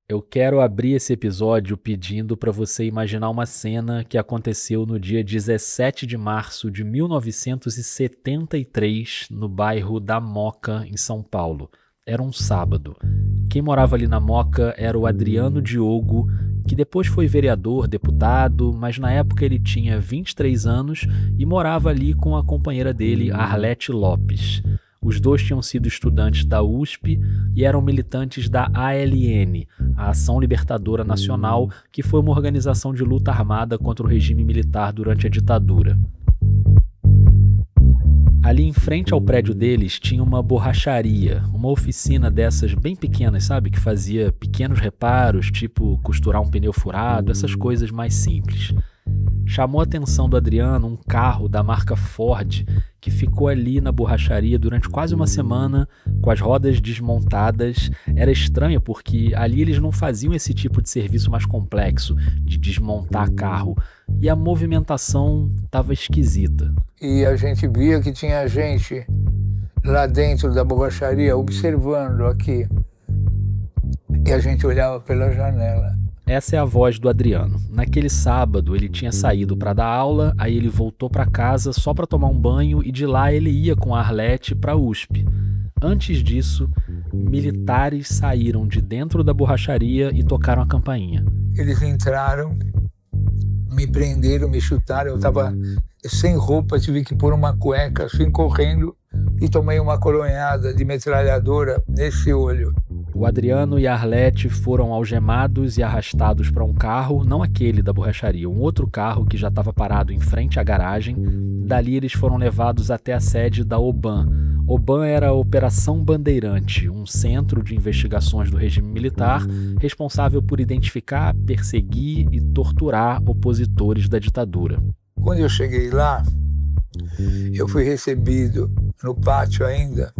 Eu quero abrir esse episódio pedindo para você imaginar uma cena que aconteceu no dia 17 de março de 1973, no bairro da Moca, em São Paulo. Era um sábado. Quem morava ali na Moca era o Adriano Diogo, que depois foi vereador, deputado, mas na época ele tinha 23 anos e morava ali com a companheira dele, Arlete Lopes. Os dois tinham sido estudantes da USP e eram militantes da ALN, a Ação Libertadora Nacional, que foi uma organização de luta armada contra o regime militar durante a ditadura. Ali em frente ao prédio deles tinha uma borracharia, uma oficina dessas bem pequenas, sabe? Que fazia pequenos reparos, tipo costurar um pneu furado, essas coisas mais simples. Chamou a atenção do Adriano um carro da marca Ford que ficou ali na borracharia durante quase uma semana com as rodas desmontadas. Era estranho porque ali eles não faziam esse tipo de serviço mais complexo de desmontar carro e a movimentação estava esquisita. E a gente via que tinha gente lá dentro da borracharia observando aqui e a gente olhava pela janela. Essa é a voz do Adriano. Naquele sábado ele tinha saído para dar aula, aí ele voltou para casa só para tomar um banho e de lá ele ia com a Arlete para a USP. Antes disso, militares saíram de dentro da borracharia e tocaram a campainha. Eles entraram, me prenderam, me chutaram, eu estava sem roupa, tive que pôr uma cueca assim correndo e tomei uma coronhada de metralhadora nesse olho. O Adriano e a Arlete foram algemados e arrastados para um carro, não aquele da borracharia, um outro carro que já estava parado em frente à garagem. Dali eles foram levados até a sede da OBAN. OBAN era a Operação Bandeirante, um centro de investigações do regime militar responsável por identificar, perseguir e torturar opositores da ditadura. Quando eu cheguei lá, eu fui recebido no pátio ainda,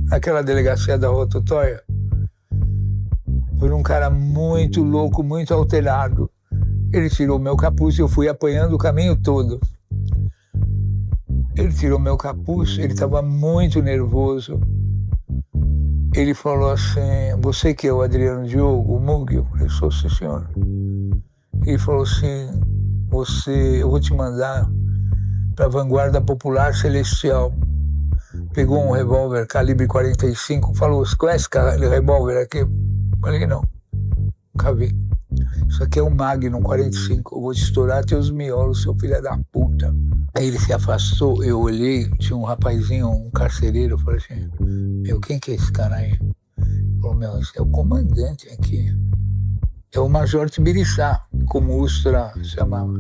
naquela delegacia da Rua Totóia, por um cara muito louco, muito alterado. Ele tirou meu capuz e eu fui apanhando o caminho todo. Ele tirou meu capuz, ele estava muito nervoso. Ele falou assim, você que é o Adriano Diogo, o Mug? Eu falei, sou, sim, senhor. Ele falou assim, eu vou te mandar para a Vanguarda Popular Celestial. Pegou um revólver calibre 45, falou, você conhece esse revólver aqui? Falei, não, nunca vi. Isso aqui é um Magnum 45, eu vou te estourar teus miolos, seu filho da puta. Aí ele se afastou, eu olhei, tinha um rapazinho, um carcereiro, eu falei assim, meu, quem que é esse cara aí? Ele falou, meu, esse é o comandante aqui. É o Major Tibiriçá, como o Ustra chamava.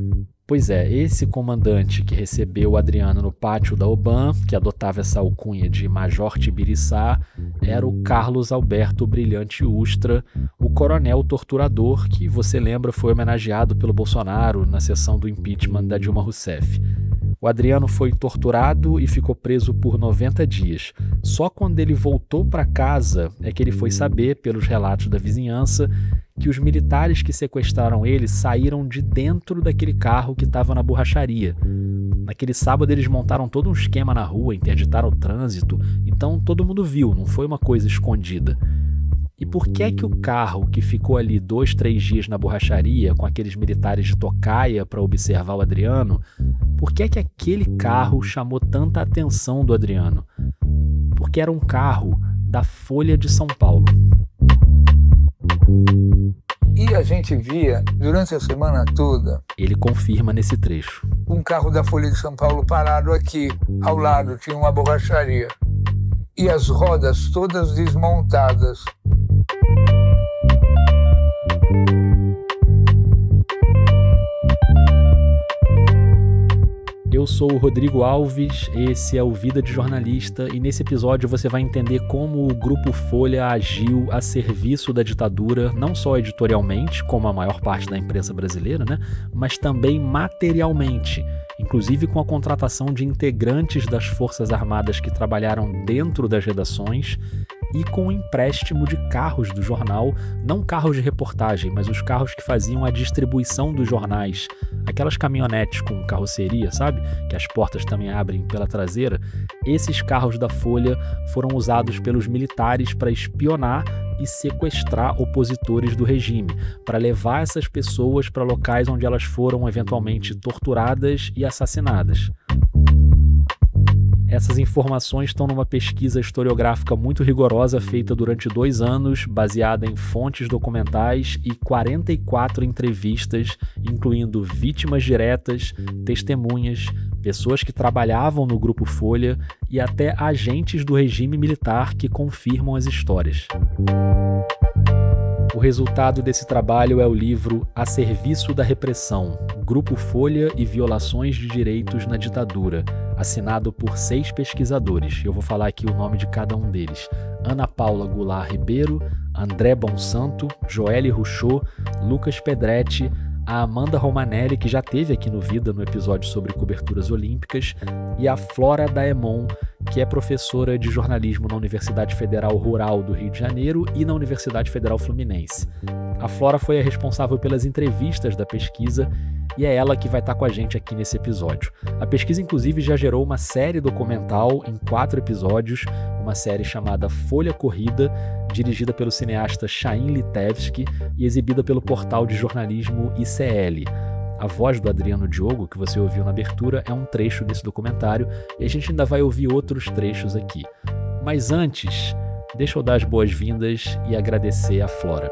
Pois é, esse comandante que recebeu o Adriano no pátio da OBAN, que adotava essa alcunha de Major Tibiriçá, era o Carlos Alberto Brilhante Ustra, o coronel torturador que, você lembra, foi homenageado pelo Bolsonaro na sessão do impeachment da Dilma Rousseff. O Adriano foi torturado e ficou preso por 90 dias. Só quando ele voltou para casa é que ele foi saber, pelos relatos da vizinhança, que os militares que sequestraram ele saíram de dentro daquele carro que estava na borracharia. Naquele sábado eles montaram todo um esquema na rua, interditaram o trânsito, então todo mundo viu, não foi uma coisa escondida. E por que é que o carro que ficou ali 2-3 dias na borracharia, com aqueles militares de tocaia para observar o Adriano, por que é que aquele carro chamou tanta atenção do Adriano? Porque era um carro da Folha de São Paulo. E a gente via, durante a semana toda, ele confirma nesse trecho, um carro da Folha de São Paulo parado aqui, ao lado tinha uma borracharia. E as rodas todas desmontadas. Eu sou o Rodrigo Alves, esse é o Vida de Jornalista e nesse episódio você vai entender como o Grupo Folha agiu a serviço da ditadura, não só editorialmente, como a maior parte da imprensa brasileira, né, mas também materialmente, inclusive com a contratação de integrantes das Forças Armadas que trabalharam dentro das redações e com o empréstimo de carros do jornal, não carros de reportagem, mas os carros que faziam a distribuição dos jornais, aquelas caminhonetes com carroceria, sabe? Que as portas também abrem pela traseira. Esses carros da Folha foram usados pelos militares para espionar e sequestrar opositores do regime, para levar essas pessoas para locais onde elas foram eventualmente torturadas e assassinadas. Essas informações estão numa pesquisa historiográfica muito rigorosa feita durante 2 anos, baseada em fontes documentais e 44 entrevistas, incluindo vítimas diretas, testemunhas, pessoas que trabalhavam no Grupo Folha e até agentes do regime militar que confirmam as histórias. O resultado desse trabalho é o livro A Serviço da Repressão, Grupo Folha e Violações de Direitos na Ditadura, assinado por 6 pesquisadores. Eu vou falar aqui o nome de cada um deles. Ana Paula Goulart Ribeiro, André Bonsanto, Joelle Ruchot, Lucas Pedretti, a Amanda Romanelli, que já teve aqui no Vida no episódio sobre coberturas olímpicas, e a Flora Daemon, que é professora de jornalismo na Universidade Federal Rural do Rio de Janeiro e na Universidade Federal Fluminense. A Flora foi a responsável pelas entrevistas da pesquisa e é ela que vai estar com a gente aqui nesse episódio. A pesquisa, inclusive, já gerou uma série documental em 4 episódios, uma série chamada Folha Corrida, dirigida pelo cineasta Chaim Litevski e exibida pelo portal de jornalismo ICL. A voz do Adriano Diogo, que você ouviu na abertura, é um trecho desse documentário e a gente ainda vai ouvir outros trechos aqui. Mas antes, deixa eu dar as boas-vindas e agradecer a Flora.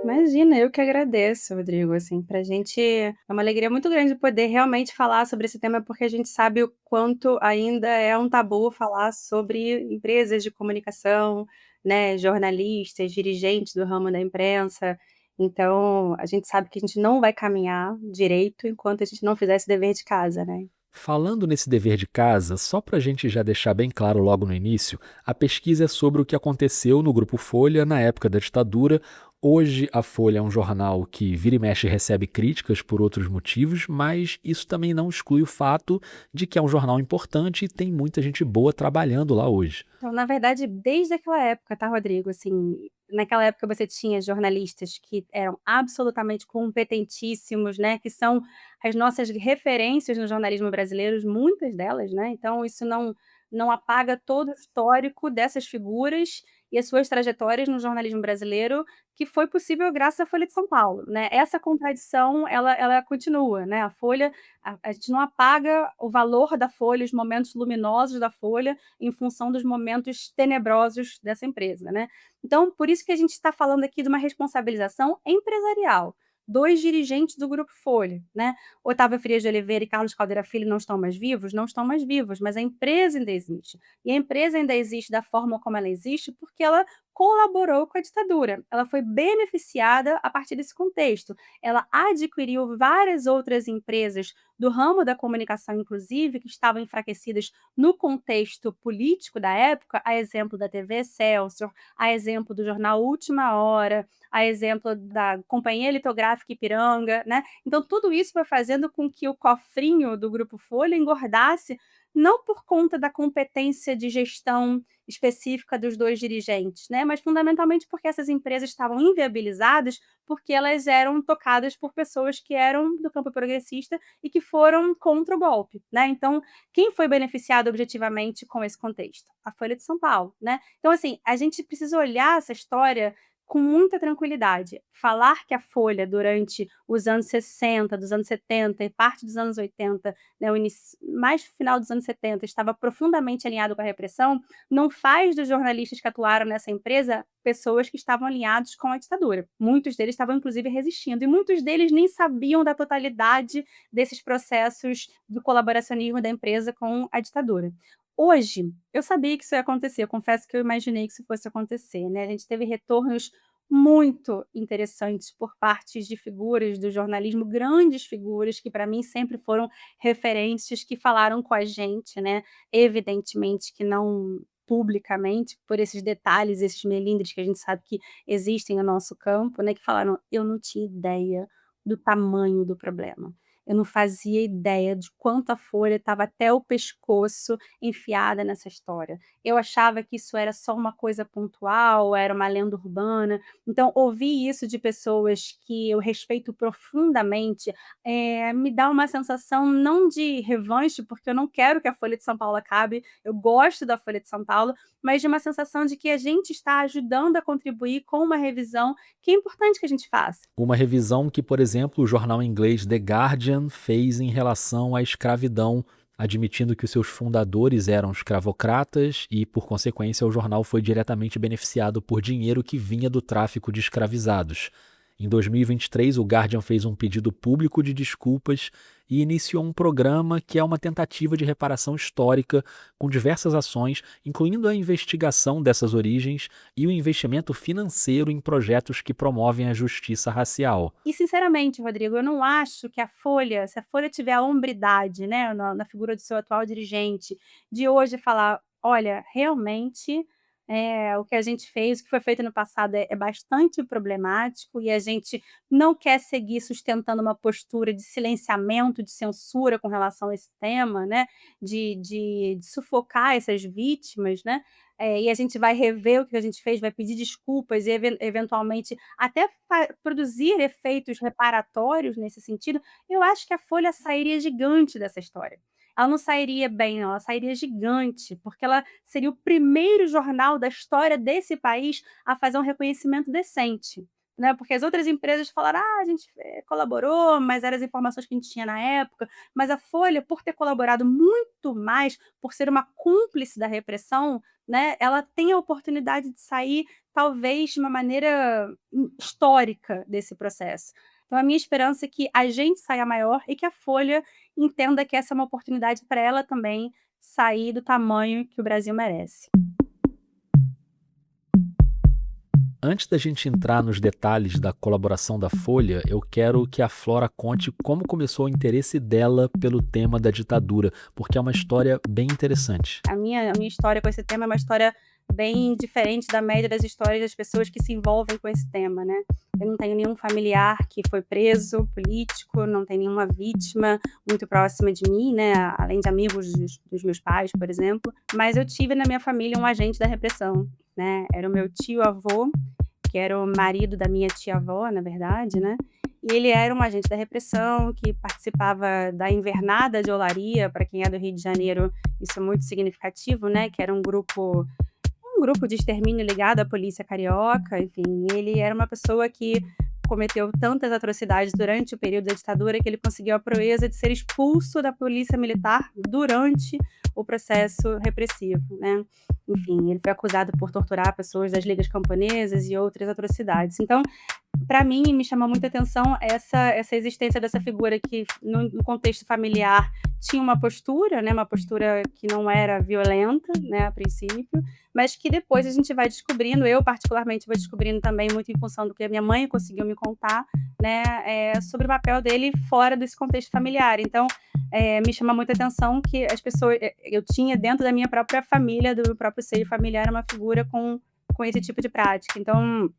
Imagina, eu que agradeço, Rodrigo, assim, pra gente é uma alegria muito grande poder realmente falar sobre esse tema, porque a gente sabe o quanto ainda é um tabu falar sobre empresas de comunicação, né, jornalistas, dirigentes do ramo da imprensa. Então, a gente sabe que a gente não vai caminhar direito enquanto a gente não fizer esse dever de casa, né. Falando nesse dever de casa, só para a gente já deixar bem claro logo no início, a pesquisa é sobre o que aconteceu no Grupo Folha na época da ditadura. Hoje a Folha é um jornal que vira e mexe recebe críticas por outros motivos, mas isso também não exclui o fato de que é um jornal importante e tem muita gente boa trabalhando lá hoje. Então, na verdade, desde aquela época, tá, Rodrigo, assim, naquela época você tinha jornalistas que eram absolutamente competentíssimos, né, que são as nossas referências no jornalismo brasileiro, muitas delas, né, então isso não apaga todo o histórico dessas figuras e as suas trajetórias no jornalismo brasileiro, que foi possível graças à Folha de São Paulo, né. Essa contradição ela continua, né, a Folha a gente não apaga o valor da Folha, os momentos luminosos da Folha, em função dos momentos tenebrosos dessa empresa, né. Então, por isso que a gente está falando aqui de uma responsabilização empresarial. 2 dirigentes do Grupo Folha, né. Otávio Frias de Oliveira e Carlos Caldeira Filho não estão mais vivos? Não estão mais vivos, mas a empresa ainda existe. E a empresa ainda existe da forma como ela existe, porque ela colaborou com a ditadura. Ela foi beneficiada a partir desse contexto. Ela adquiriu várias outras empresas do ramo da comunicação, inclusive, que estavam enfraquecidas no contexto político da época, a exemplo da TV Excelsior, a exemplo do jornal Última Hora, a exemplo da Companhia Litográfica Ipiranga, né. Então tudo isso foi fazendo com que o cofrinho do Grupo Folha engordasse, não por conta da competência de gestão específica dos 2 dirigentes, né, mas fundamentalmente porque essas empresas estavam inviabilizadas, porque elas eram tocadas por pessoas que eram do campo progressista e que foram contra o golpe, né. Então, quem foi beneficiado objetivamente com esse contexto? A Folha de São Paulo, né. Então, assim, a gente precisa olhar essa história com muita tranquilidade. Falar que a Folha durante os anos 60, dos anos 70 e parte dos anos 80, né, o mais final dos anos 70, estava profundamente alinhado com a repressão, não faz dos jornalistas que atuaram nessa empresa pessoas que estavam alinhados com a ditadura. Muitos deles estavam inclusive resistindo e muitos deles nem sabiam da totalidade desses processos do colaboracionismo da empresa com a ditadura. Hoje, eu sabia que isso ia acontecer, eu confesso que eu imaginei que isso fosse acontecer, né, a gente teve retornos muito interessantes por parte de figuras do jornalismo, grandes figuras que para mim sempre foram referências, que falaram com a gente, né, evidentemente que não publicamente, por esses detalhes, esses melindres que a gente sabe que existem no nosso campo, né, que falaram: "Eu não tinha ideia do tamanho do problema. Eu não fazia ideia de quanto a Folha estava até o pescoço enfiada nessa história. Eu achava que isso era só uma coisa pontual, era uma lenda urbana. Então, ouvir isso de pessoas que eu respeito profundamente, me dá uma sensação não de revanche, porque eu não quero que a Folha de São Paulo acabe, eu gosto da Folha de São Paulo, mas de uma sensação de que a gente está ajudando a contribuir com uma revisão que é importante que a gente faça. Uma revisão que, por exemplo, o jornal inglês The Guardian fez em relação à escravidão, admitindo que os seus fundadores eram escravocratas e, por consequência, o jornal foi diretamente beneficiado por dinheiro que vinha do tráfico de escravizados. Em 2023, o Guardian fez um pedido público de desculpas e iniciou um programa que é uma tentativa de reparação histórica com diversas ações, incluindo a investigação dessas origens e o investimento financeiro em projetos que promovem a justiça racial. E sinceramente, Rodrigo, eu não acho que a Folha, se a Folha tiver a hombridade, né, na figura do seu atual dirigente, de hoje falar: "Olha, realmente, o que a gente fez, o que foi feito no passado é bastante problemático e a gente não quer seguir sustentando uma postura de silenciamento, de censura com relação a esse tema, né, de sufocar essas vítimas, né, e a gente vai rever o que a gente fez, vai pedir desculpas e eventualmente até produzir efeitos reparatórios nesse sentido, eu acho que a Folha sairia gigante dessa história. Ela não sairia bem não, ela sairia gigante, porque ela seria o primeiro jornal da história desse país a fazer um reconhecimento decente, né, porque as outras empresas falaram: "Ah, a gente, colaborou, mas eram as informações que a gente tinha na época", mas a Folha, por ter colaborado muito mais, por ser uma cúmplice da repressão, né, ela tem a oportunidade de sair, talvez, de uma maneira, histórica desse processo. Então a minha esperança é que a gente saia maior e que a Folha entenda que essa é uma oportunidade para ela também sair do tamanho que o Brasil merece. Antes da gente entrar nos detalhes da colaboração da Folha, eu quero que a Flora conte como começou o interesse dela pelo tema da ditadura, porque é uma história bem interessante. A minha história com esse tema é uma história bem diferente da média das histórias das pessoas que se envolvem com esse tema, né. Eu não tenho nenhum familiar que foi preso, político, não tenho nenhuma vítima muito próxima de mim, né, além de amigos dos meus pais, por exemplo, mas eu tive na minha família um agente da repressão, né, era o meu tio-avô, que era o marido da minha tia-avó, na verdade, né, e ele era um agente da repressão que participava da invernada de Olaria, para quem é do Rio de Janeiro, isso é muito significativo, né, que era um grupo de extermínio ligado à polícia carioca, enfim, ele era uma pessoa que cometeu tantas atrocidades durante o período da ditadura que ele conseguiu a proeza de ser expulso da polícia militar durante o processo repressivo, né. Enfim, ele foi acusado por torturar pessoas das ligas camponesas e outras atrocidades. Então, para mim, me chamou muita atenção essa existência dessa figura que no contexto familiar tinha uma postura, né, uma postura que não era violenta, né, a princípio, mas que depois a gente vai descobrindo, eu particularmente vou descobrindo também muito em função do que a minha mãe conseguiu me contar, né, sobre o papel dele fora desse contexto familiar. Então, me chama muita atenção que as pessoas eu tinha dentro da minha própria família, do meu próprio seio familiar, uma figura com esse tipo de prática. Então,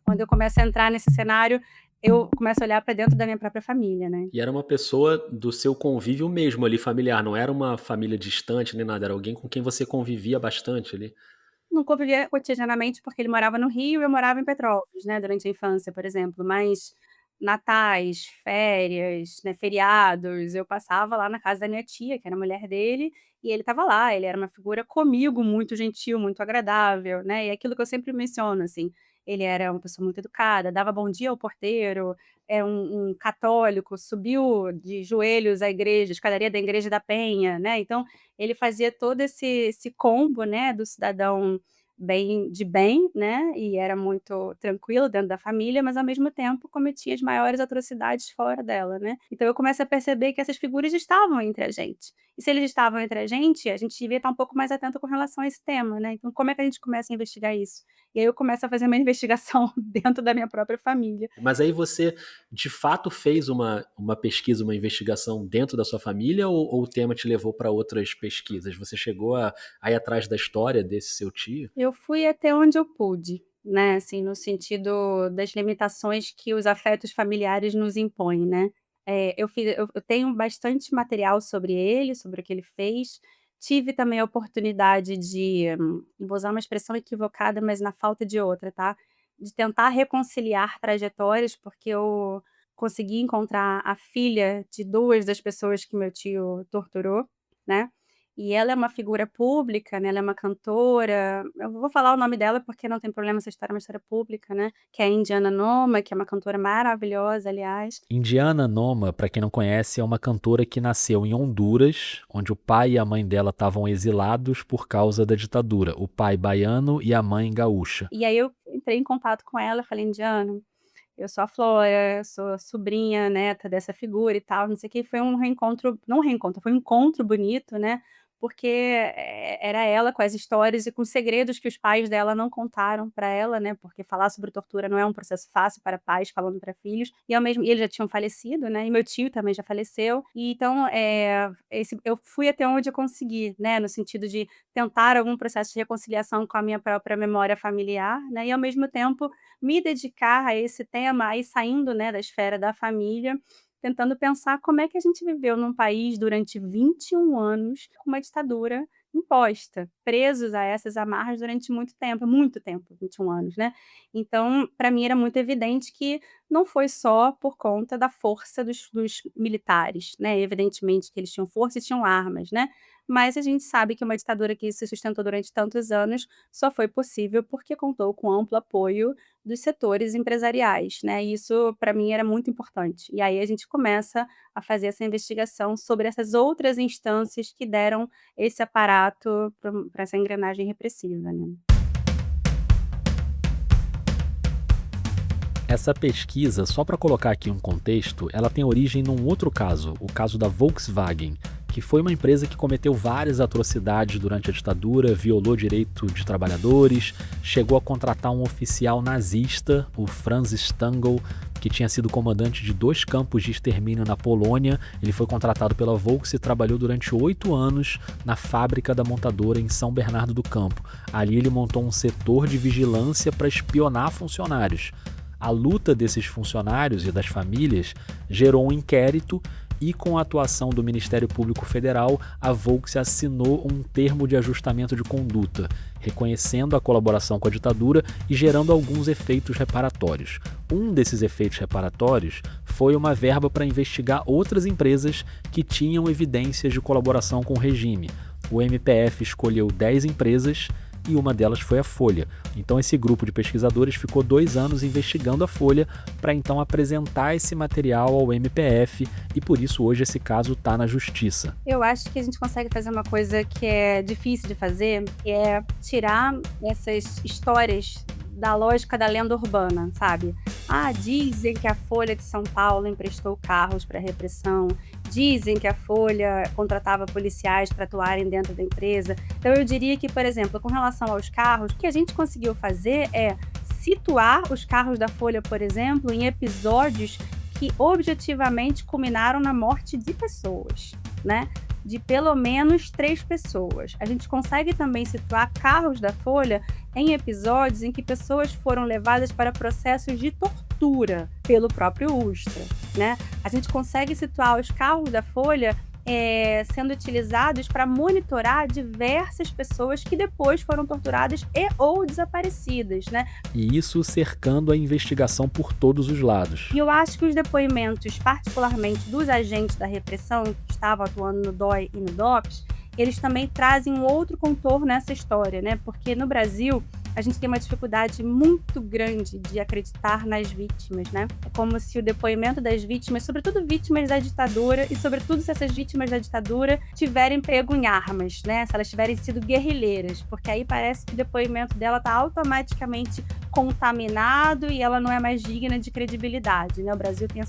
quando eu começo a entrar nesse cenário, eu começo a olhar para dentro da minha própria família, né. E era uma pessoa do seu convívio mesmo ali, familiar, não era uma família distante nem nada, era alguém com quem você convivia bastante ali? Não convivia cotidianamente, porque ele morava no Rio e eu morava em Petrópolis, né, durante a infância, por exemplo, mas natais, férias, né, feriados, eu passava lá na casa da minha tia, que era a mulher dele, e ele estava lá, ele era uma figura comigo muito gentil, muito agradável, né, e aquilo que eu sempre menciono, assim, ele era uma pessoa muito educada, dava bom dia ao porteiro, é um católico, subiu de joelhos à igreja, escadaria da Igreja da Penha, né, então ele fazia todo esse combo, né, do cidadão bem, né, e era muito tranquilo dentro da família, mas ao mesmo tempo cometia as maiores atrocidades fora dela, né. Então eu começo a perceber que essas figuras estavam entre a gente. E se eles estavam entre a gente devia estar um pouco mais atento com relação a esse tema, né. Então como é que a gente começa a investigar isso? E aí eu começo a fazer uma investigação dentro da minha própria família. Mas aí você, de fato, fez uma pesquisa, uma investigação dentro da sua família ou o tema te levou para outras pesquisas? Você chegou a ir atrás da história desse seu tio? Eu fui até onde eu pude, né, assim, no sentido das limitações que os afetos familiares nos impõem, né. Eu tenho bastante material sobre ele, sobre o que ele fez. Tive também a oportunidade de, vou usar uma expressão equivocada, mas na falta de outra, tá, de tentar reconciliar trajetórias, porque eu consegui encontrar a filha de 2 das pessoas que meu tio torturou, né, e ela é uma figura pública, né, ela é uma cantora, eu vou falar o nome dela porque não tem problema, essa história é uma história pública, né, que é a Indiana Noma, que é uma cantora maravilhosa, aliás. Indiana Noma, para quem não conhece, é uma cantora que nasceu em Honduras, onde o pai e a mãe dela estavam exilados por causa da ditadura, o pai baiano e a mãe gaúcha. E aí eu entrei em contato com ela, falei: "Indiana, eu sou a Flora, eu sou sobrinha, neta dessa figura e tal, não sei o quê". Foi um reencontro, não um reencontro, foi um encontro bonito, né, porque, era ela com as histórias e com segredos que os pais dela não contaram para ela, né, porque falar sobre tortura não é um processo fácil para pais falando para filhos, e eles já tinham falecido, né, e meu tio também já faleceu, e então, esse eu fui até onde eu consegui, né, no sentido de tentar algum processo de reconciliação com a minha própria memória familiar, né, e ao mesmo tempo me dedicar a esse tema, aí saindo, né, da esfera da família, tentando pensar como é que a gente viveu num país durante 21 anos com uma ditadura imposta, presos a essas amarras durante muito tempo, 21 anos, né. Então, para mim era muito evidente que não foi só por conta da força dos militares, né, evidentemente que eles tinham força e tinham armas, né, mas a gente sabe que uma ditadura que se sustentou durante tantos anos só foi possível porque contou com amplo apoio dos setores empresariais, né, e isso para mim era muito importante. E aí a gente começa a fazer essa investigação sobre essas outras instâncias que deram esse aparato para essa engrenagem repressiva, né. Essa pesquisa, só para colocar aqui um contexto, ela tem origem num outro caso, o caso da Volkswagen, que foi uma empresa que cometeu várias atrocidades durante a ditadura, violou direito de trabalhadores, chegou a contratar um oficial nazista, o Franz Stangl, que tinha sido comandante de 2 campos de extermínio na Polônia. Ele foi contratado pela Volks e trabalhou durante 8 anos na fábrica da montadora em São Bernardo do Campo. Ali ele montou um setor de vigilância para espionar funcionários. A luta desses funcionários e das famílias gerou um inquérito e, com a atuação do Ministério Público Federal, a Volks assinou um termo de ajustamento de conduta, reconhecendo a colaboração com a ditadura e gerando alguns efeitos reparatórios. Um desses efeitos reparatórios foi uma verba para investigar outras empresas que tinham evidências de colaboração com o regime. O MPF escolheu 10 empresas e uma delas foi a Folha. Então esse grupo de pesquisadores ficou 2 anos investigando a Folha para então apresentar esse material ao MPF e por isso hoje esse caso está na justiça. Eu acho que a gente consegue fazer uma coisa que é difícil de fazer, que é tirar essas histórias da lógica da lenda urbana, sabe? Ah, dizem que a Folha de São Paulo emprestou carros para repressão, dizem que a Folha contratava policiais para atuarem dentro da empresa. Então eu diria que, por exemplo, com relação aos carros, o que a gente conseguiu fazer é situar os carros da Folha, por exemplo, em episódios que objetivamente culminaram na morte de pessoas, né? De pelo menos 3 pessoas. A gente consegue também situar carros da Folha em episódios em que pessoas foram levadas para processos de tortura pelo próprio Ustra, né. A gente consegue situar os carros da Folha, sendo utilizados para monitorar diversas pessoas que depois foram torturadas e ou desaparecidas, né. E isso cercando a investigação por todos os lados. E eu acho que os depoimentos, particularmente dos agentes da repressão que estavam atuando no DOI e no DOPS, eles também trazem um outro contorno nessa história, né, porque no Brasil a gente tem uma dificuldade muito grande de acreditar nas vítimas, né. É como se o depoimento das vítimas, sobretudo vítimas da ditadura e sobretudo se essas vítimas da ditadura tiverem pego em armas, né, se elas tiverem sido guerrilheiras, porque aí parece que o depoimento dela está automaticamente contaminado e ela não é mais digna de credibilidade, né. O Brasil tem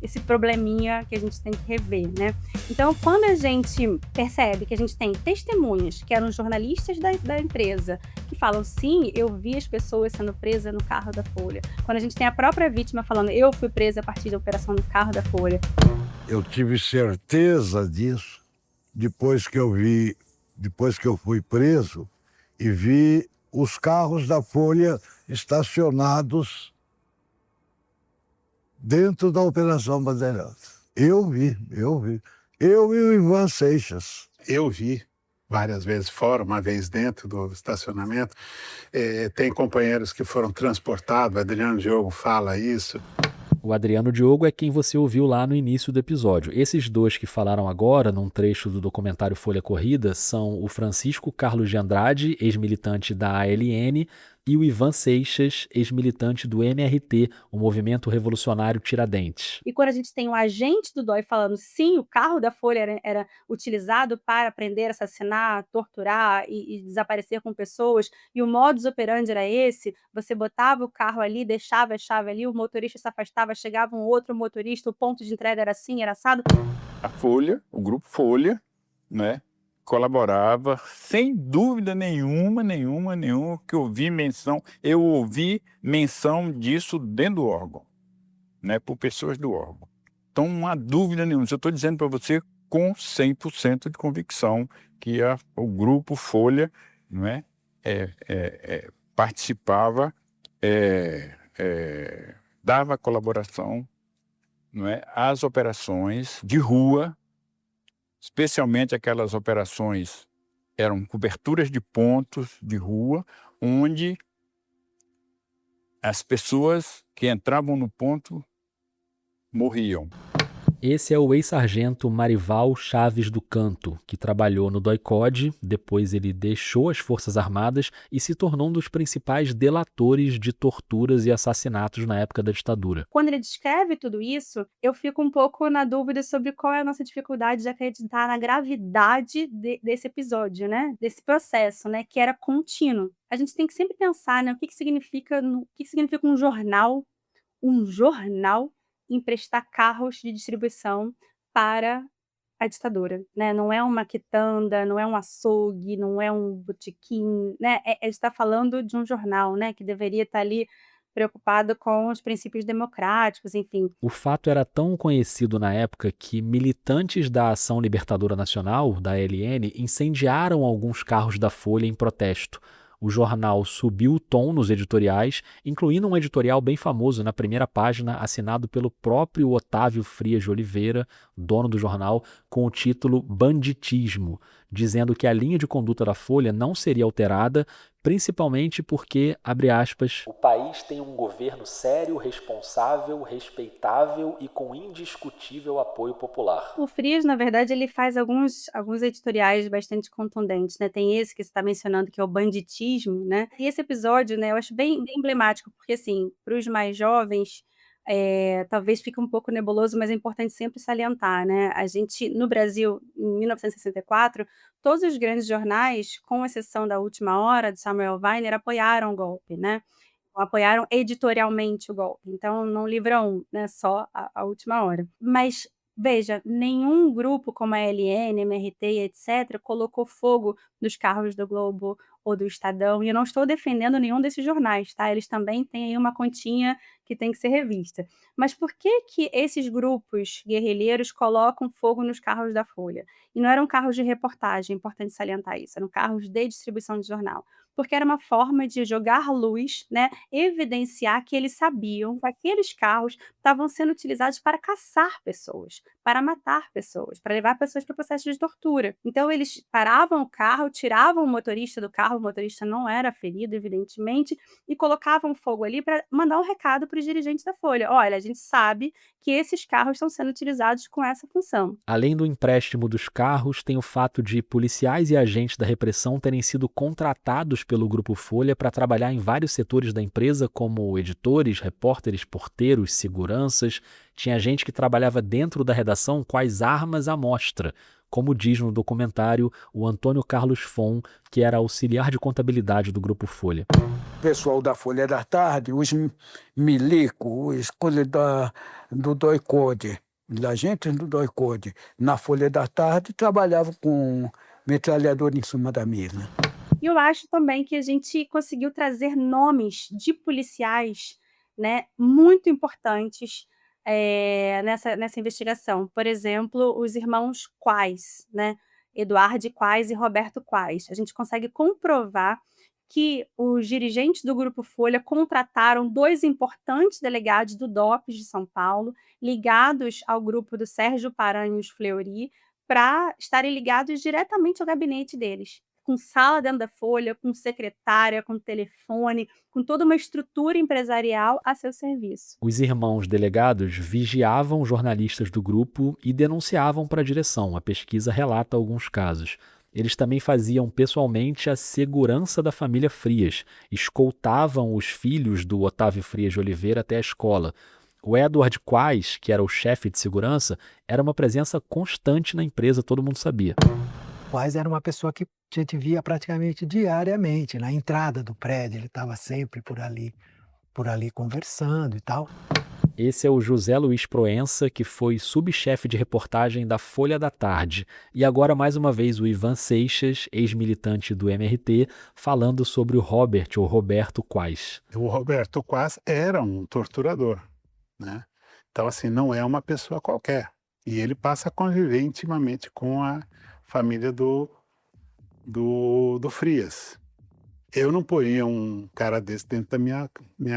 esse probleminha que a gente tem que rever, né. Então, quando a gente percebe que a gente tem testemunhas que eram jornalistas da empresa, que falam: "Sim, eu vi as pessoas sendo presas no carro da Folha". Quando a gente tem a própria vítima falando: "Eu fui presa a partir da operação no carro da Folha". Eu tive certeza disso depois que eu fui preso e vi os carros da Folha estacionados dentro da Operação Bandeirantes. Eu vi. Eu e o Ivan Seixas. Eu vi várias vezes fora, uma vez dentro do estacionamento. Tem companheiros que foram transportados, Adriano Diogo fala isso. O Adriano Diogo é quem você ouviu lá no início do episódio. Esses dois que falaram agora, num trecho do documentário Folha Corrida, são o Francisco Carlos de Andrade, ex-militante da ALN, e o Ivan Seixas, ex-militante do MRT, o Movimento Revolucionário Tiradentes. E quando a gente tem o agente do DOI falando sim, o carro da Folha era utilizado para prender, assassinar, torturar e desaparecer com pessoas, e o modus operandi era esse, você botava o carro ali, deixava a chave ali, o motorista se afastava, chegava um outro motorista, o ponto de entrega era assim, era assado. A Folha, o grupo Folha, né, colaborava sem dúvida nenhuma, que eu ouvi menção disso dentro do órgão, né, por pessoas do órgão. Então, não há dúvida nenhuma, eu estou dizendo para você com 100% de convicção que o grupo Folha, não é, participava, dava colaboração, não é, às operações de rua, especialmente aquelas operações eram coberturas de pontos de rua, onde as pessoas que entravam no ponto morriam. Esse é o ex-sargento Marival Chaves do Canto, que trabalhou no DOI-CODE, depois ele deixou as Forças Armadas e se tornou um dos principais delatores de torturas e assassinatos na época da ditadura. Quando ele descreve tudo isso, eu fico um pouco na dúvida sobre qual é a nossa dificuldade de acreditar na gravidade desse episódio, né? Desse processo, né? Que era contínuo. A gente tem que sempre pensar, né? O que significa um jornal emprestar carros de distribuição para a ditadura, né? Não é uma quitanda, não é um açougue, não é um botequim, né? A gente está falando de um jornal, né? Que deveria estar ali preocupado com os princípios democráticos, enfim. O fato era tão conhecido na época que militantes da Ação Libertadora Nacional, da ALN, incendiaram alguns carros da Folha em protesto. O jornal subiu o tom nos editoriais, incluindo um editorial bem famoso na primeira página, assinado pelo próprio Otávio Frias de Oliveira, dono do jornal, com o título Banditismo, dizendo que a linha de conduta da Folha não seria alterada, principalmente porque, abre aspas, o país tem um governo sério, responsável, respeitável e com indiscutível apoio popular. O Frias, na verdade, ele faz alguns editoriais bastante contundentes, né? Tem esse que você está mencionando, que é o banditismo, né? E esse episódio, né, eu acho bem emblemático, porque, assim, para os mais jovens, talvez fique um pouco nebuloso, mas é importante sempre salientar, né? A gente, no Brasil, em 1964, todos os grandes jornais, com exceção da Última Hora, de Samuel Weiner, apoiaram o golpe, né? Apoiaram editorialmente o golpe. Então, não livra um, né? Só a Última Hora. Mas, veja, nenhum grupo como a LN, MRT, etc., colocou fogo nos carros do Globo ou do Estadão, e eu não estou defendendo nenhum desses jornais, tá? Eles também têm aí uma continha que tem que ser revista. Mas por que esses grupos guerrilheiros colocam fogo nos carros da Folha? E não eram carros de reportagem, é importante salientar isso, eram carros de distribuição de jornal. Porque era uma forma de jogar luz, né, evidenciar que eles sabiam que aqueles carros estavam sendo utilizados para caçar pessoas, para matar pessoas, para levar pessoas para o processo de tortura. Então eles paravam o carro, tiravam o motorista do carro, o motorista não era ferido, evidentemente, e colocavam fogo ali para mandar um recado para os dirigentes da Folha. Olha, a gente sabe que esses carros estão sendo utilizados com essa função. Além do empréstimo dos carros, tem o fato de policiais e agentes da repressão terem sido contratados pelo Grupo Folha para trabalhar em vários setores da empresa, como editores, repórteres, porteiros, seguranças. Tinha gente que trabalhava dentro da redação com as armas à mostra, como diz no documentário o Antônio Carlos Fon, que era auxiliar de contabilidade do Grupo Folha. O pessoal da Folha da Tarde, os milico, os coisas do DOI-CODE, da gente do DOI-CODE, na Folha da Tarde, trabalhavam com metralhador em cima da mesa. E eu acho também que a gente conseguiu trazer nomes de policiais, né, muito importantes nessa investigação. Por exemplo, os irmãos Quais, né? Eduardo Quais e Roberto Quais. A gente consegue comprovar que os dirigentes do Grupo Folha contrataram 2 importantes delegados do DOPS de São Paulo, ligados ao grupo do Sérgio Paranhos Fleury, para estarem ligados diretamente ao gabinete deles, com sala dentro da Folha, com secretária, com telefone, com toda uma estrutura empresarial a seu serviço. Os irmãos delegados vigiavam jornalistas do grupo e denunciavam para a direção. A pesquisa relata alguns casos. Eles também faziam pessoalmente a segurança da família Frias, escoltavam os filhos do Otávio Frias de Oliveira até a escola. O Edward Quais, que era o chefe de segurança, era uma presença constante na empresa, todo mundo sabia. Quais era uma pessoa que a gente via praticamente diariamente, na entrada do prédio, ele estava sempre por ali conversando e tal. Esse é o José Luiz Proença, que foi subchefe de reportagem da Folha da Tarde. E agora, mais uma vez, o Ivan Seixas, ex-militante do MRT, falando sobre o Robert, ou Roberto Quais. O Roberto Quas era um torturador, né? Então, assim, não é uma pessoa qualquer. E ele passa a conviver intimamente com a família do Frias. Eu não poria um cara desse dentro da minha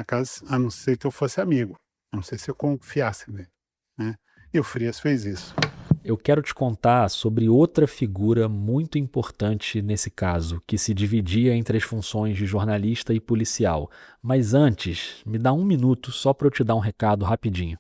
casa, a não ser que eu fosse amigo. A não ser se eu confiasse nele, né? E o Frias fez isso. Eu quero te contar sobre outra figura muito importante nesse caso, que se dividia entre as funções de jornalista e policial. Mas antes, me dá 1 minuto só para eu te dar um recado rapidinho.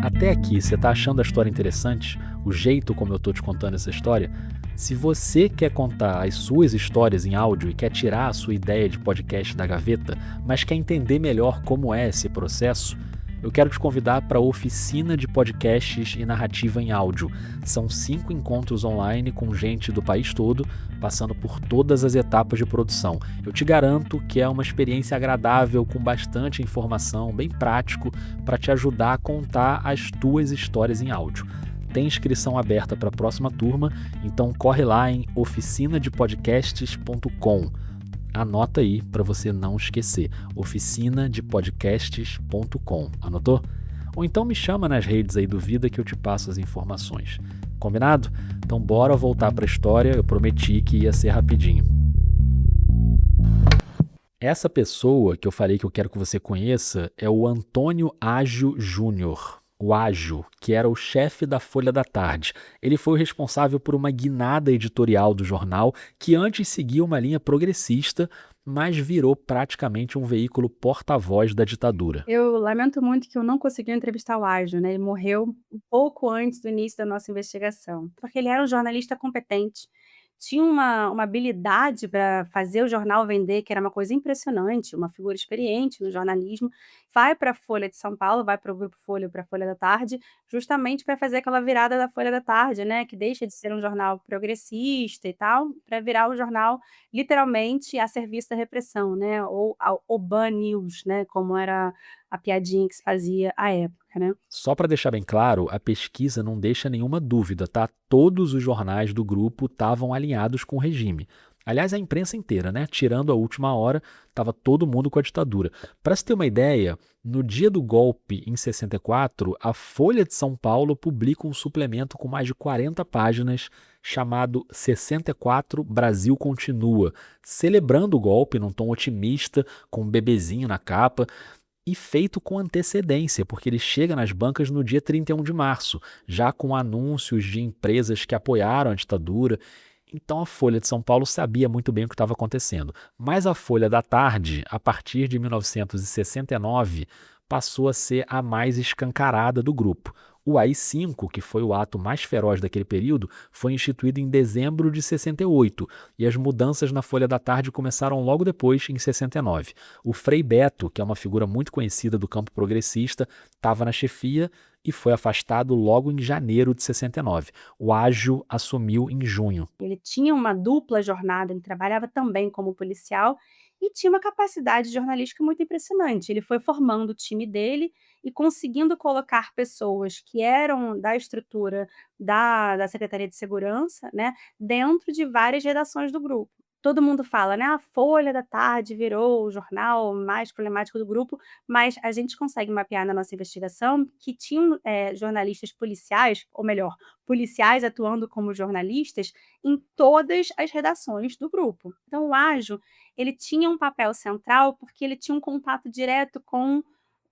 Até aqui, você está achando a história interessante? O jeito como eu estou te contando essa história? Se você quer contar as suas histórias em áudio e quer tirar a sua ideia de podcast da gaveta, mas quer entender melhor como é esse processo, eu quero te convidar para a oficina de podcasts e narrativa em áudio. São 5 encontros online com gente do país todo, passando por todas as etapas de produção. Eu te garanto que é uma experiência agradável, com bastante informação, bem prático, para te ajudar a contar as tuas histórias em áudio. Tem inscrição aberta para a próxima turma, então corre lá em oficinadepodcasts.com. Anota aí para você não esquecer, oficinadepodcasts.com. Anotou? Ou então me chama nas redes aí do Vida que eu te passo as informações. Combinado? Então bora voltar para a história, eu prometi que ia ser rapidinho. Essa pessoa que eu falei que eu quero que você conheça é o Antônio Ágio Júnior. O Ágio, que era o chefe da Folha da Tarde. Ele foi o responsável por uma guinada editorial do jornal que antes seguia uma linha progressista, mas virou praticamente um veículo porta-voz da ditadura. Eu lamento muito que eu não consegui entrevistar o Ágio, né, ele morreu um pouco antes do início da nossa investigação, porque ele era um jornalista competente, tinha uma habilidade para fazer o jornal vender, que era uma coisa impressionante, uma figura experiente no jornalismo, vai para a Folha de São Paulo, vai para o Grupo Folha, para a Folha da Tarde, justamente para fazer aquela virada da Folha da Tarde, né, que deixa de ser um jornal progressista e tal, para virar um jornal literalmente a serviço da repressão, né, ou a Oban News, né, como era a piadinha que se fazia à época, né. Só para deixar bem claro, a pesquisa não deixa nenhuma dúvida, tá? Todos os jornais do grupo estavam alinhados com o regime. Aliás, a imprensa inteira, né? Tirando a última hora, estava todo mundo com a ditadura. Para se ter uma ideia, no dia do golpe, em 64, a Folha de São Paulo publica um suplemento com mais de 40 páginas chamado 64 Brasil Continua, celebrando o golpe num tom otimista, com um bebezinho na capa, e feito com antecedência, porque ele chega nas bancas no dia 31 de março, já com anúncios de empresas que apoiaram a ditadura. Então a Folha de São Paulo sabia muito bem o que estava acontecendo. Mas a Folha da Tarde, a partir de 1969, passou a ser a mais escancarada do grupo. O AI-5, que foi o ato mais feroz daquele período, foi instituído em dezembro de 68, e as mudanças na Folha da Tarde começaram logo depois, em 69. O Frei Beto, que é uma figura muito conhecida do campo progressista, estava na chefia e foi afastado logo em janeiro de 69. O Ágio assumiu em junho. Ele tinha uma dupla jornada, ele trabalhava também como policial e tinha uma capacidade jornalística muito impressionante. Ele foi formando o time dele e conseguindo colocar pessoas que eram da estrutura da Secretaria de Segurança, né, dentro de várias redações do grupo. todo mundo fala, né, a Folha da Tarde virou o jornal mais problemático do grupo, mas a gente consegue mapear na nossa investigação que tinham, jornalistas policiais, ou melhor, policiais atuando como jornalistas em todas as redações do grupo. Então o Ágio, ele tinha um papel central, porque ele tinha um contato direto com,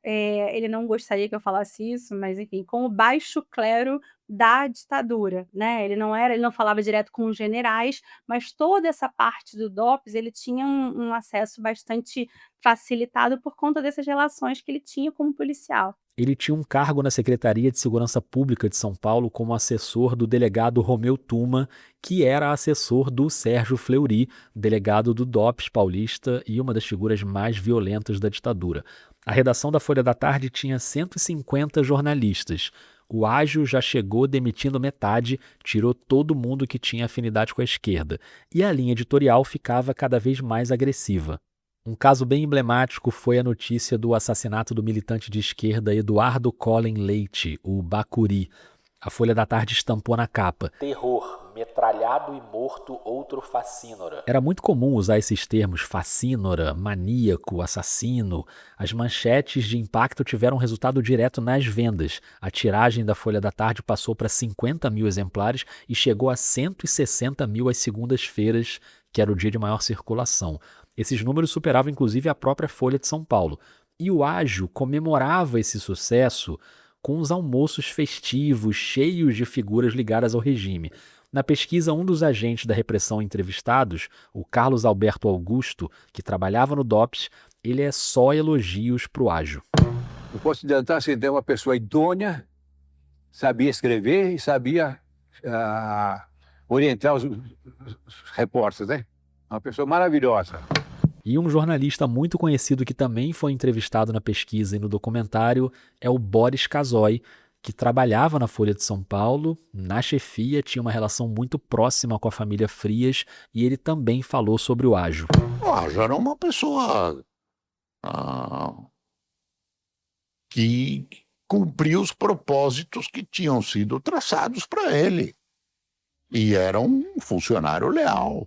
ele não gostaria que eu falasse isso, mas enfim, com o baixo clero da ditadura, né, ele não falava direto com os generais, mas toda essa parte do DOPS, ele tinha um acesso bastante facilitado por conta dessas relações que ele tinha como policial. Ele tinha um cargo na Secretaria de Segurança Pública de São Paulo como assessor do delegado Romeu Tuma, que era assessor do Sérgio Fleury, delegado do DOPS paulista e uma das figuras mais violentas da ditadura. A redação da Folha da Tarde tinha 150 jornalistas. O Ágio já chegou demitindo metade, tirou todo mundo que tinha afinidade com a esquerda, e a linha editorial ficava cada vez mais agressiva. Um caso bem emblemático foi a notícia do assassinato do militante de esquerda Eduardo Collen Leite, o Bacuri. A Folha da Tarde estampou na capa: terror, metralhado e morto outro facínora. Era muito comum usar esses termos facínora, maníaco, assassino. As manchetes de impacto tiveram resultado direto nas vendas. A tiragem da Folha da Tarde passou para 50 mil exemplares e chegou a 160 mil às segundas-feiras, que era o dia de maior circulação. Esses números superavam inclusive a própria Folha de São Paulo. E o Ágio comemorava esse sucesso com os almoços festivos cheios de figuras ligadas ao regime. Na pesquisa, um dos agentes da repressão entrevistados, o Carlos Alberto Augusto, que trabalhava no DOPS, ele é só elogios para o Ágio. Eu posso te adiantar, assim, é uma pessoa idônea, sabia escrever e sabia orientar os repórteres, né? Uma pessoa maravilhosa. E um jornalista muito conhecido que também foi entrevistado na pesquisa e no documentário é o Boris Casoy, que trabalhava na Folha de São Paulo, na chefia, tinha uma relação muito próxima com a família Frias, e ele também falou sobre o Ágio. O Ágio era uma pessoa que cumpria os propósitos que tinham sido traçados para ele. E era um funcionário leal.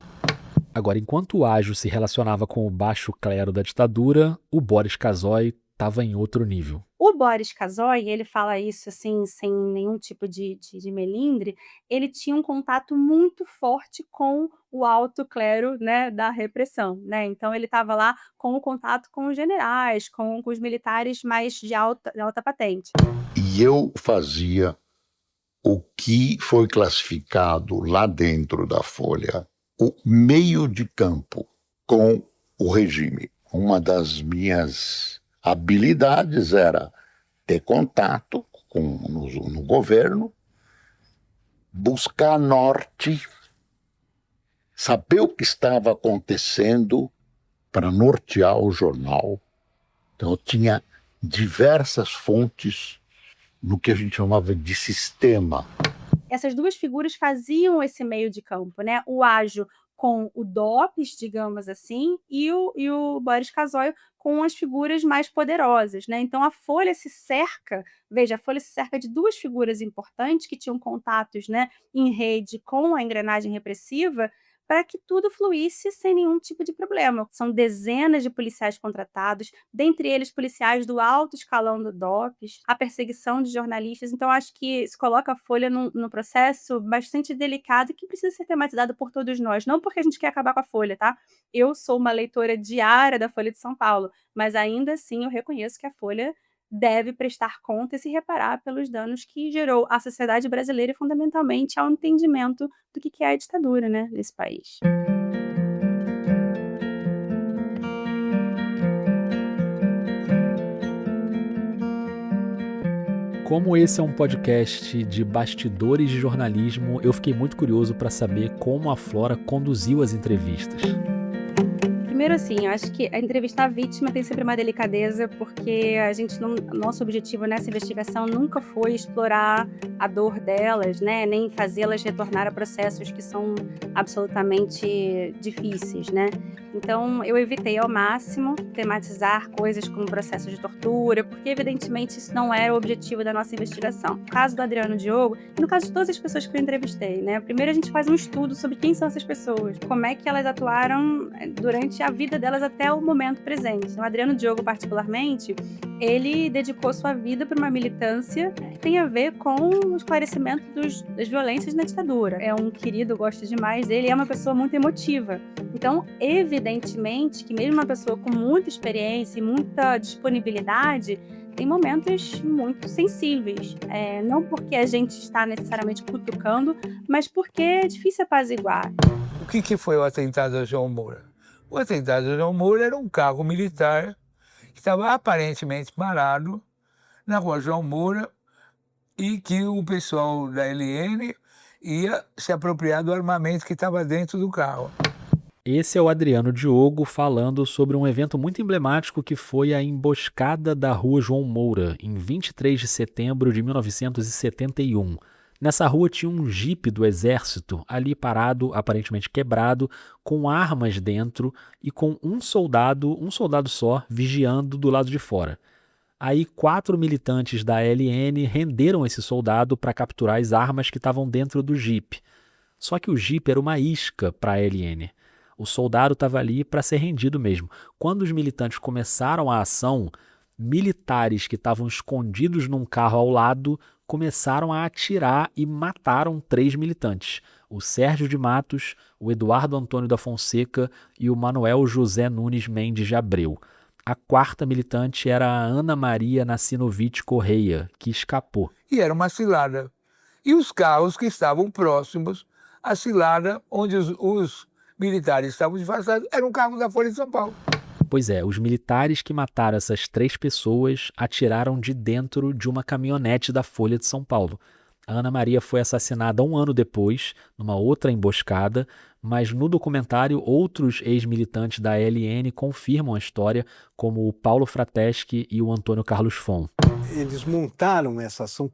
Agora, enquanto o Ágio se relacionava com o baixo clero da ditadura, o Boris Casoy estava em outro nível. O Boris Casoy, ele fala isso assim, sem nenhum tipo de melindre, ele tinha um contato muito forte com o alto clero, né, da repressão, né? Então ele estava lá com o contato com os generais, com os militares mais de alta patente. E eu fazia o que foi classificado lá dentro da Folha o meio de campo com o regime. Uma das minhas habilidades era ter contato no governo, buscar norte, saber o que estava acontecendo para nortear o jornal. Então eu tinha diversas fontes no que a gente chamava de sistema. Essas duas figuras faziam esse meio de campo, né? O Ágio com o DOPS, digamos assim, e o Boris Casoy com as figuras mais poderosas, né? Então a Folha se cerca de duas figuras importantes que tinham contatos, né, em rede com a engrenagem repressiva, para que tudo fluísse sem nenhum tipo de problema. São dezenas de policiais contratados, dentre eles policiais do alto escalão do DOPS, a perseguição de jornalistas. Então, acho que se coloca a Folha num processo bastante delicado que precisa ser tematizado por todos nós. Não porque a gente quer acabar com a Folha, tá? Eu sou uma leitora diária da Folha de São Paulo, mas ainda assim eu reconheço que a Folha deve prestar conta e se reparar pelos danos que gerou à sociedade brasileira e, fundamentalmente, ao entendimento do que é a ditadura, né, nesse país. Como esse é um podcast de bastidores de jornalismo, eu fiquei muito curioso para saber como a Flora conduziu as entrevistas. Primeiro, assim, eu acho que a entrevistar a vítima tem sempre uma delicadeza, porque a gente não, nosso objetivo nessa investigação nunca foi explorar a dor delas, né, nem fazê-las retornar a processos que são absolutamente difíceis, né. Então, eu evitei ao máximo tematizar coisas como processos de tortura, porque evidentemente isso não era o objetivo da nossa investigação. No caso do Adriano Diogo, e no caso de todas as pessoas que eu entrevistei, né, primeiro a gente faz um estudo sobre quem são essas pessoas, como é que elas atuaram durante a vida delas até o momento presente. O Adriano Diogo, particularmente, ele dedicou sua vida para uma militância que tem a ver com o esclarecimento das violências na ditadura. É um querido, eu gosto demais dele, é uma pessoa muito emotiva. Então, evidentemente que mesmo uma pessoa com muita experiência e muita disponibilidade, tem momentos muito sensíveis. Não porque a gente está necessariamente cutucando, mas porque é difícil apaziguar. O que foi o atentado a João Moura? O atentado a João Moura era um carro militar que estava aparentemente parado na rua João Moura e que o pessoal da LN ia se apropriar do armamento que estava dentro do carro. Esse é o Adriano Diogo falando sobre um evento muito emblemático que foi a emboscada da Rua João Moura, em 23 de setembro de 1971. Nessa rua tinha um jipe do exército ali parado, aparentemente quebrado, com armas dentro e com um soldado só, vigiando do lado de fora. Aí 4 militantes da LN renderam esse soldado para capturar as armas que estavam dentro do jipe. Só que o jipe era uma isca para a LN. O soldado estava ali para ser rendido mesmo. Quando os militantes começaram a ação, militares que estavam escondidos num carro ao lado começaram a atirar e mataram 3 militantes. O Sérgio de Matos, o Eduardo Antônio da Fonseca e o Manuel José Nunes Mendes de Abreu. A 4ª militante era a Ana Maria Nassinovich Correia, que escapou. E era uma cilada. E os carros que estavam próximos à cilada, onde os militares estavam disfarçados, era um carro da Folha de São Paulo. Pois é, os militares que mataram essas 3 pessoas atiraram de dentro de uma caminhonete da Folha de São Paulo. A Ana Maria foi assassinada 1 ano depois, numa outra emboscada, mas no documentário outros ex-militantes da LN confirmam a história, como o Paulo Frateschi e o Antônio Carlos Fon. Eles montaram essa ação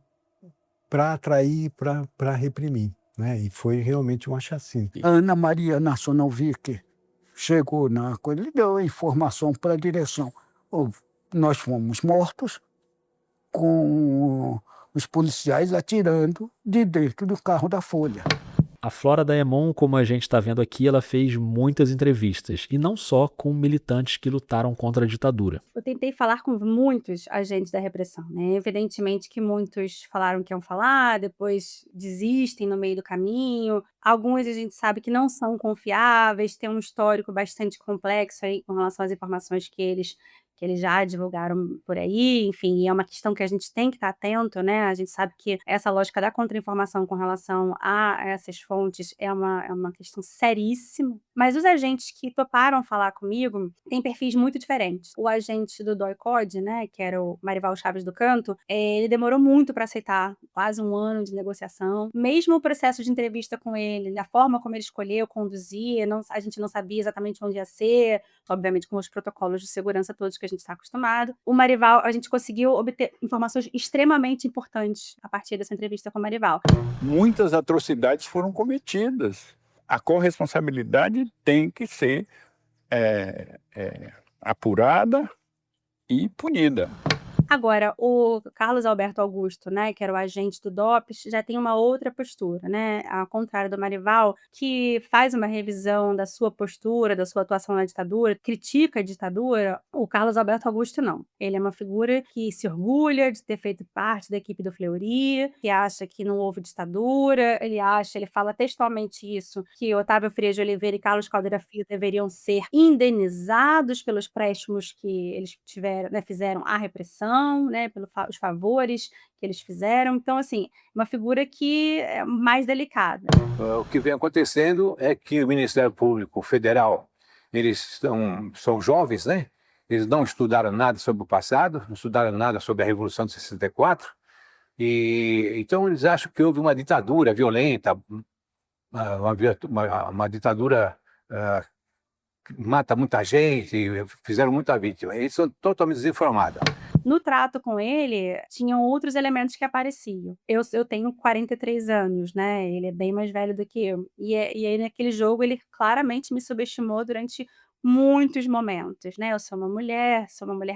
para atrair, para reprimir, né? E foi realmente uma chacina. Ana Maria Nassinovich chegou na coisa, ele deu a informação para a direção. Nós fomos mortos com os policiais atirando de dentro do carro da Folha. A Flora Daemon, como a gente está vendo aqui, ela fez muitas entrevistas, e não só com militantes que lutaram contra a ditadura. Eu tentei falar com muitos agentes da repressão, né? Evidentemente que muitos falaram que iam falar, depois desistem no meio do caminho. Alguns a gente sabe que não são confiáveis, têm um histórico bastante complexo aí com relação às informações que eles já divulgaram por aí, enfim, e é uma questão que a gente tem que estar atento, né? A gente sabe que essa lógica da contra-informação com relação a essas fontes é uma questão seríssima. Mas os agentes que toparam falar comigo têm perfis muito diferentes. O agente do DOI-CODE, né, que era o Marival Chaves do Canto, ele demorou muito para aceitar, quase 1 ano de negociação. Mesmo o processo de entrevista com ele, a forma como ele escolheu conduzir, a gente não sabia exatamente onde ia ser, obviamente com os protocolos de segurança todos que a gente está acostumado. O Marival, a gente conseguiu obter informações extremamente importantes a partir dessa entrevista com o Marival. Muitas atrocidades foram cometidas. A corresponsabilidade tem que ser apurada e punida. Agora, o Carlos Alberto Augusto, né, que era o agente do DOPS, já tem uma outra postura, né? Ao contrário do Marival, que faz uma revisão da sua postura, da sua atuação na ditadura, critica a ditadura, o Carlos Alberto Augusto não. Ele é uma figura que se orgulha de ter feito parte da equipe do Fleury, que acha que não houve ditadura, ele fala textualmente isso, que Otávio Frias de Oliveira e Carlos Caldeira Filho deveriam ser indenizados pelos préstimos que eles tiveram, né, fizeram à repressão, né, pelos favores que eles fizeram. Então, assim, uma figura que é mais delicada. O que vem acontecendo é que o Ministério Público Federal, eles são jovens, né? Eles não estudaram nada sobre o passado, não estudaram nada sobre a Revolução de 64, e então eles acham que houve uma ditadura violenta, uma ditadura mata muita gente, fizeram muita vítima. Eles são totalmente desinformados. No trato com ele, tinham outros elementos que apareciam. Eu tenho 43 anos, né? Ele é bem mais velho do que eu. E aí, naquele jogo, ele claramente me subestimou durante muitos momentos, né? Eu sou uma mulher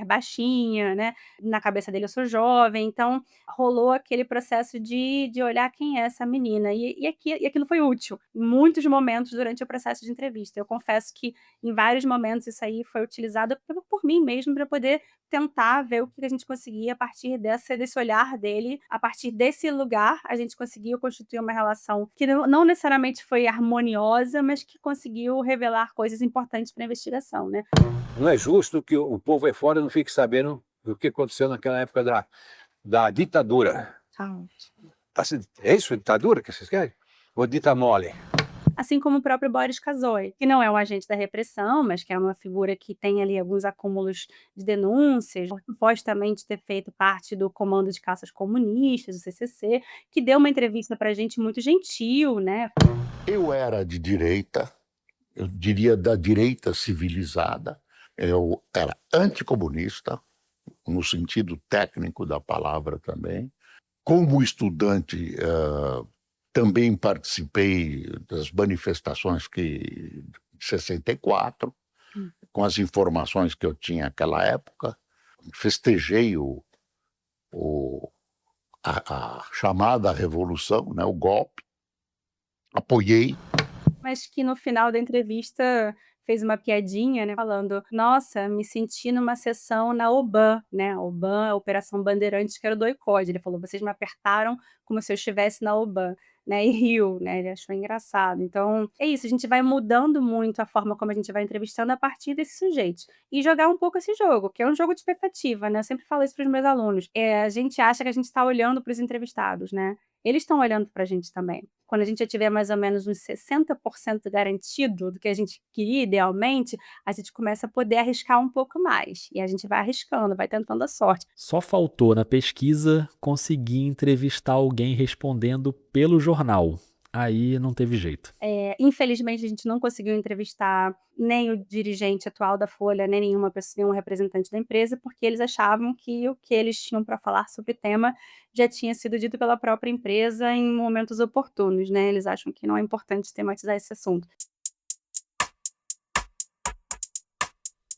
baixinha, né? Na cabeça dele, eu sou jovem. Então, rolou aquele processo de olhar quem é essa menina. E aquilo foi útil em muitos momentos durante o processo de entrevista. Eu confesso que, em vários momentos, isso aí foi utilizado por mim mesmo para poder tentar ver o que a gente conseguia a partir desse olhar dele, a partir desse lugar, a gente conseguiu constituir uma relação que não necessariamente foi harmoniosa, mas que conseguiu revelar coisas importantes para a investigação, né? Não é justo que o povo aí fora não fique sabendo do que aconteceu naquela época da ditadura. É isso, ditadura que vocês querem? Ou dita mole? Assim como o próprio Boris Casoy, que não é um agente da repressão, mas que é uma figura que tem ali alguns acúmulos de denúncias, supostamente ter feito parte do comando de caças comunistas, do CCC, que deu uma entrevista para a gente muito gentil, né? Eu era de direita, eu diria da direita civilizada. Eu era anticomunista, no sentido técnico da palavra também. Como estudante, também participei das manifestações de 64, com as informações que eu tinha naquela época. Festejei a chamada revolução, né, o golpe, apoiei. Mas que no final da entrevista fez uma piadinha, né, falando: "Nossa, me senti numa sessão na OBAN", né, a OBAN, a Operação Bandeirantes, que era do ICOD. Ele falou: "Vocês me apertaram como se eu estivesse na OBAN", né, e riu, né, ele achou engraçado. Então, é isso, a gente vai mudando muito a forma como a gente vai entrevistando a partir desses sujeitos. E jogar um pouco esse jogo, que é um jogo de expectativa, né, eu sempre falo isso para os meus alunos. A gente acha que a gente está olhando para os entrevistados, né, eles estão olhando para a gente também. Quando a gente já tiver mais ou menos uns 60% garantido do que a gente queria idealmente, a gente começa a poder arriscar um pouco mais. E a gente vai arriscando, vai tentando a sorte. Só faltou na pesquisa conseguir entrevistar alguém respondendo pelo jornal. Aí não teve jeito. Infelizmente, a gente não conseguiu entrevistar nem o dirigente atual da Folha, nem nenhum representante da empresa, porque eles achavam que o que eles tinham para falar sobre o tema já tinha sido dito pela própria empresa em momentos oportunos, né? Eles acham que não é importante tematizar esse assunto.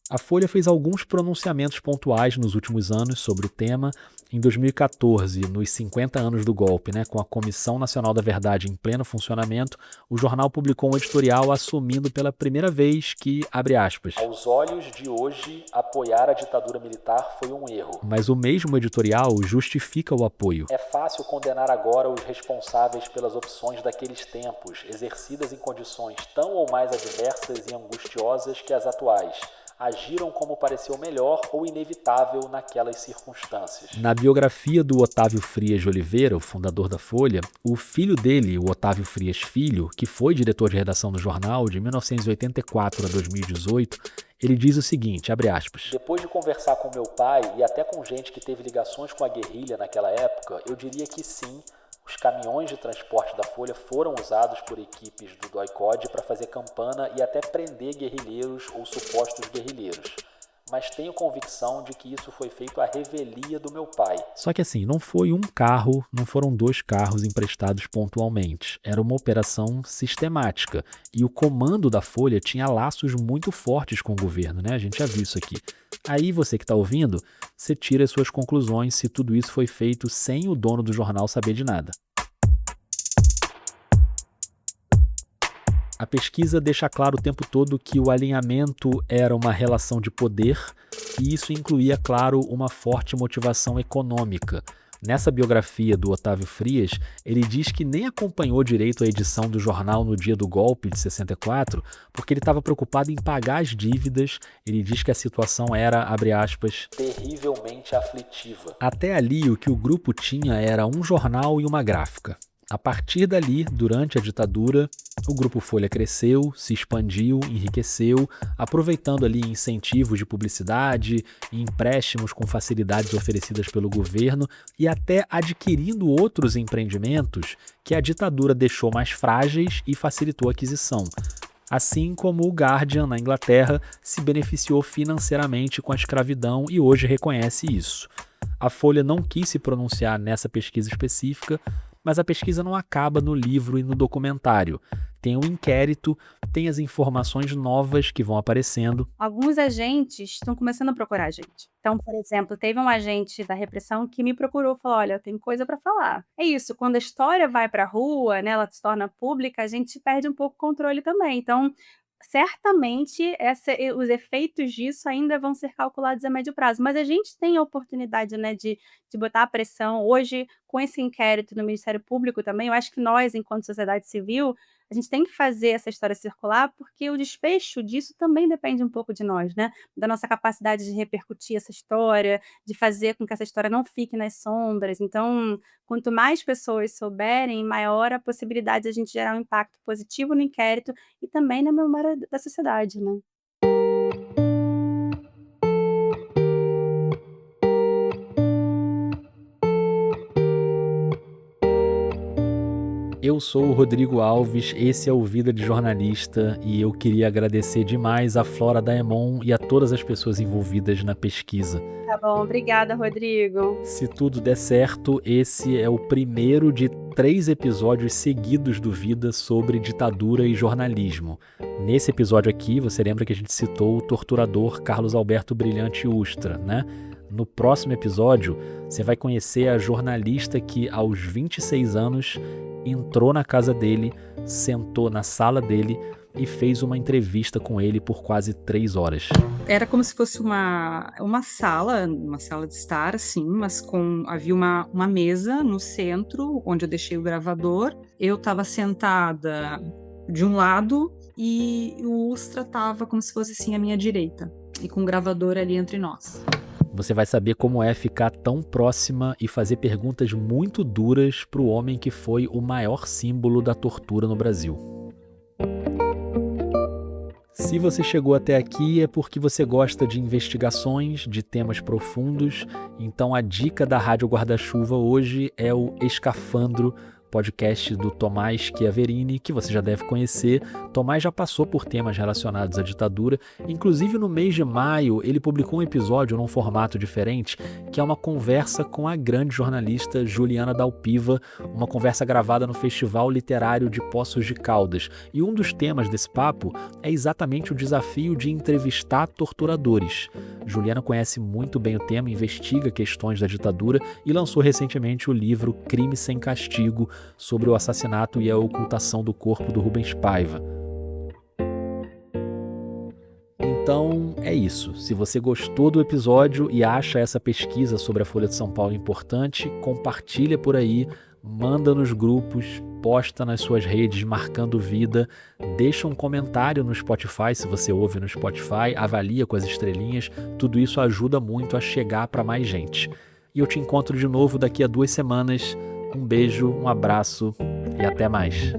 A Folha fez alguns pronunciamentos pontuais nos últimos anos sobre o tema. Em 2014, nos 50 anos do golpe, né, com a Comissão Nacional da Verdade em pleno funcionamento, o jornal publicou um editorial assumindo pela primeira vez que, abre aspas, aos olhos de hoje, apoiar a ditadura militar foi um erro. Mas o mesmo editorial justifica o apoio. É fácil condenar agora os responsáveis pelas opções daqueles tempos, exercidas em condições tão ou mais adversas e angustiosas que as atuais. Agiram como pareceu melhor ou inevitável naquelas circunstâncias. Na biografia do Otávio Frias de Oliveira, o fundador da Folha, o filho dele, o Otávio Frias Filho, que foi diretor de redação do jornal de 1984 a 2018, ele diz o seguinte, abre aspas, depois de conversar com meu pai e até com gente que teve ligações com a guerrilha naquela época, eu diria que sim, os caminhões de transporte da Folha foram usados por equipes do DOI-CODE para fazer campana e até prender guerrilheiros ou supostos guerrilheiros. Mas tenho convicção de que isso foi feito à revelia do meu pai. Só que assim, não foi um carro, não foram 2 carros emprestados pontualmente. Era uma operação sistemática. E o comando da Folha tinha laços muito fortes com o governo, né? A gente já viu isso aqui. Aí você que está ouvindo, você tira as suas conclusões se tudo isso foi feito sem o dono do jornal saber de nada. A pesquisa deixa claro o tempo todo que o alinhamento era uma relação de poder e isso incluía, claro, uma forte motivação econômica. Nessa biografia do Otávio Frias, ele diz que nem acompanhou direito a edição do jornal no dia do golpe de 64, porque ele estava preocupado em pagar as dívidas. Ele diz que a situação era, abre aspas, terrivelmente aflitiva. Até ali, o que o grupo tinha era um jornal e uma gráfica. A partir dali, durante a ditadura, o Grupo Folha cresceu, se expandiu, enriqueceu, aproveitando ali incentivos de publicidade e empréstimos com facilidades oferecidas pelo governo e até adquirindo outros empreendimentos que a ditadura deixou mais frágeis e facilitou a aquisição. Assim como o Guardian, na Inglaterra, se beneficiou financeiramente com a escravidão e hoje reconhece isso. A Folha não quis se pronunciar nessa pesquisa específica, mas a pesquisa não acaba no livro e no documentário. Tem um inquérito, tem as informações novas que vão aparecendo. Alguns agentes estão começando a procurar a gente. Então, por exemplo, teve um agente da repressão que me procurou e falou: olha, tem coisa para falar. É isso, quando a história vai para a rua, né, ela se torna pública, a gente perde um pouco o controle também. Então, certamente os efeitos disso ainda vão ser calculados a médio prazo, mas a gente tem a oportunidade, né, de botar a pressão. Hoje, com esse inquérito no Ministério Público também, eu acho que nós, enquanto sociedade civil, a gente tem que fazer essa história circular, porque o desfecho disso também depende um pouco de nós, né, da nossa capacidade de repercutir essa história, de fazer com que essa história não fique nas sombras. Então, quanto mais pessoas souberem, maior a possibilidade de a gente gerar um impacto positivo no inquérito e também na memória da sociedade, né. Eu sou o Rodrigo Alves, esse é o Vida de Jornalista e eu queria agradecer demais a Flora Daemon e a todas as pessoas envolvidas na pesquisa. Tá bom, obrigada, Rodrigo. Se tudo der certo, esse é o primeiro de 3 episódios seguidos do Vida sobre ditadura e jornalismo. Nesse episódio aqui, você lembra que a gente citou o torturador Carlos Alberto Brilhante Ustra, né? No próximo episódio, você vai conhecer a jornalista que, aos 26 anos, entrou na casa dele, sentou na sala dele e fez uma entrevista com ele por quase 3 horas. Era como se fosse uma sala de estar, assim, mas havia uma mesa no centro, onde eu deixei o gravador. Eu estava sentada de um lado e o Ustra estava como se fosse assim à minha direita, e com o gravador ali entre nós. Você vai saber como é ficar tão próxima e fazer perguntas muito duras para o homem que foi o maior símbolo da tortura no Brasil. Se você chegou até aqui é porque você gosta de investigações, de temas profundos, então a dica da Rádio Guarda-Chuva hoje é o Escafandro, podcast do Tomás Chiaverini, que você já deve conhecer. Tomás já passou por temas relacionados à ditadura, inclusive no mês de maio ele publicou um episódio num formato diferente, que é uma conversa com a grande jornalista Juliana Dalpiva, uma conversa gravada no Festival Literário de Poços de Caldas. E um dos temas desse papo é exatamente o desafio de entrevistar torturadores. Juliana conhece muito bem o tema, investiga questões da ditadura e lançou recentemente o livro Crime Sem Castigo, sobre o assassinato e a ocultação do corpo do Rubens Paiva. Então é isso. Se você gostou do episódio e acha essa pesquisa sobre a Folha de São Paulo importante, compartilha por aí, manda nos grupos, posta nas suas redes marcando Vida, deixa um comentário no Spotify se você ouve no Spotify, avalia com as estrelinhas, tudo isso ajuda muito a chegar para mais gente. E eu te encontro de novo daqui a 2 semanas. Um beijo, um abraço e até mais.